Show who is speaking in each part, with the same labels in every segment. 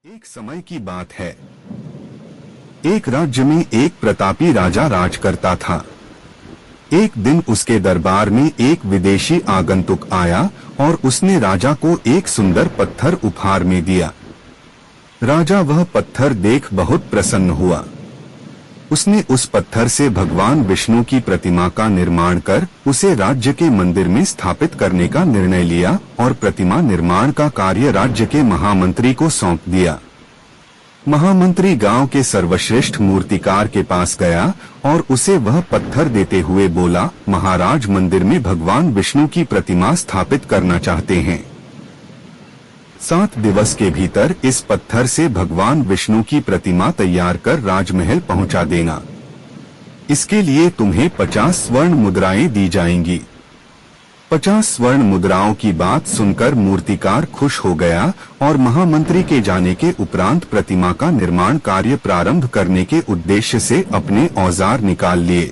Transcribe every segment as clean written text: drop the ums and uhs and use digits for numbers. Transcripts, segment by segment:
Speaker 1: एक समय की बात है। एक राज्य में एक प्रतापी राजा राज करता था। एक दिन उसके दरबार में एक विदेशी आगंतुक आया और उसने राजा को एक सुंदर पत्थर उपहार में दिया। राजा वह पत्थर देख बहुत प्रसन्न हुआ। उसने उस पत्थर से भगवान विष्णु की प्रतिमा का निर्माण कर उसे राज्य के मंदिर में स्थापित करने का निर्णय लिया और प्रतिमा निर्माण का कार्य राज्य के महामंत्री को सौंप दिया। महामंत्री गांव के सर्वश्रेष्ठ मूर्तिकार के पास गया और उसे वह पत्थर देते हुए बोला, महाराज मंदिर में भगवान विष्णु की प्रतिमा स्थापित करना चाहते हैं। 7 दिवस के भीतर इस पत्थर से भगवान विष्णु की प्रतिमा तैयार कर राजमहल पहुंचा देना। इसके लिए तुम्हें 50 स्वर्ण मुद्राएं दी जाएंगी। 50 स्वर्ण मुद्राओं की बात सुनकर मूर्तिकार खुश हो गया और महामंत्री के जाने के उपरांत प्रतिमा का निर्माण कार्य प्रारंभ करने के उद्देश्य से अपने औजार निकाल लिए।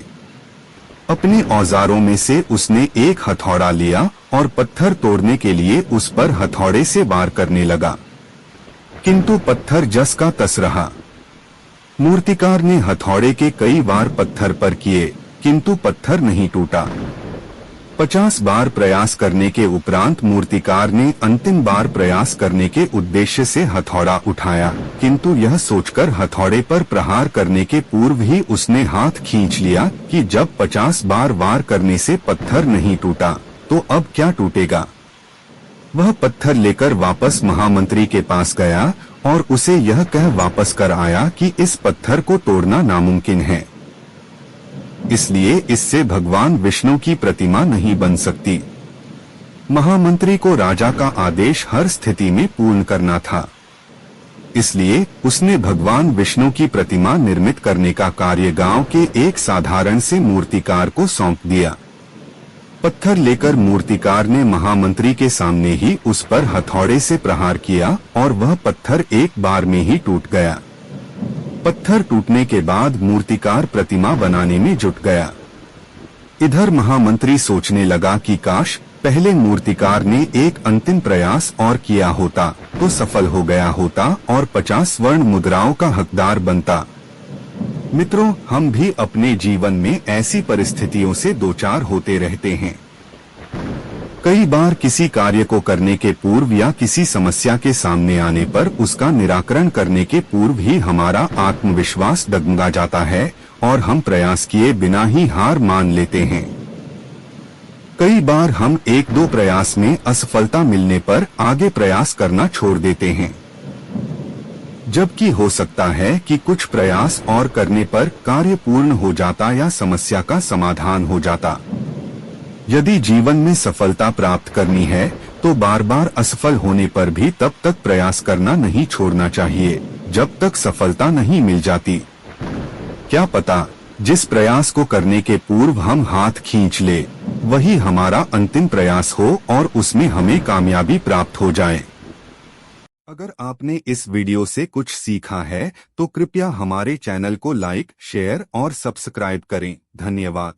Speaker 1: अपने औजारों में से उसने एक हथौड़ा लिया और पत्थर तोड़ने के लिए उस पर हथौड़े से वार करने लगा, किंतु पत्थर जस का तस रहा। मूर्तिकार ने हथौड़े के कई वार पत्थर पर किए, किंतु पत्थर नहीं टूटा। 50 बार प्रयास करने के उपरांत मूर्तिकार ने अंतिम बार प्रयास करने के उद्देश्य से हथौड़ा उठाया, किंतु यह सोचकर हथौड़े पर प्रहार करने के पूर्व ही उसने हाथ खींच लिया कि जब 50 बार वार करने से पत्थर नहीं टूटा तो अब क्या टूटेगा। वह पत्थर लेकर वापस महामंत्री के पास गया और उसे यह कह वापस कर आया कि इस पत्थर को तोड़ना नामुमकिन है, इसलिए इससे भगवान विष्णु की प्रतिमा नहीं बन सकती। महामंत्री को राजा का आदेश हर स्थिति में पूर्ण करना था, इसलिए उसने भगवान विष्णु की प्रतिमा निर्मित करने का कार्य गांव के एक साधारण से मूर्तिकार को सौंप दिया। पत्थर लेकर मूर्तिकार ने महामंत्री के सामने ही उस पर हथौड़े से प्रहार किया और वह पत्थर एक बार में ही टूट गया। पत्थर टूटने के बाद मूर्तिकार प्रतिमा बनाने में जुट गया। इधर महामंत्री सोचने लगा कि काश पहले मूर्तिकार ने एक अंतिम प्रयास और किया होता तो सफल हो गया होता और 50 स्वर्ण मुद्राओं का हकदार बनता। मित्रों, हम भी अपने जीवन में ऐसी परिस्थितियों से दो चार होते रहते हैं। कई बार किसी कार्य को करने के पूर्व या किसी समस्या के सामने आने पर उसका निराकरण करने के पूर्व ही हमारा आत्मविश्वास डगमगा जाता है और हम प्रयास किए बिना ही हार मान लेते हैं। कई बार हम 1-2 प्रयास में असफलता मिलने पर आगे प्रयास करना छोड़ देते हैं, जबकि हो सकता है कि कुछ प्रयास और करने पर कार्य पूर्ण हो जाता या समस्या का समाधान हो जाता। यदि जीवन में सफलता प्राप्त करनी है तो बार बार असफल होने पर भी तब तक प्रयास करना नहीं छोड़ना चाहिए जब तक सफलता नहीं मिल जाती। क्या पता जिस प्रयास को करने के पूर्व हम हाथ खींच ले वही हमारा अंतिम प्रयास हो और उसमें हमें कामयाबी प्राप्त हो जाए। अगर आपने इस वीडियो से कुछ सीखा है तो कृपया हमारे चैनल को लाइक, शेयर और सब्सक्राइब करें। धन्यवाद।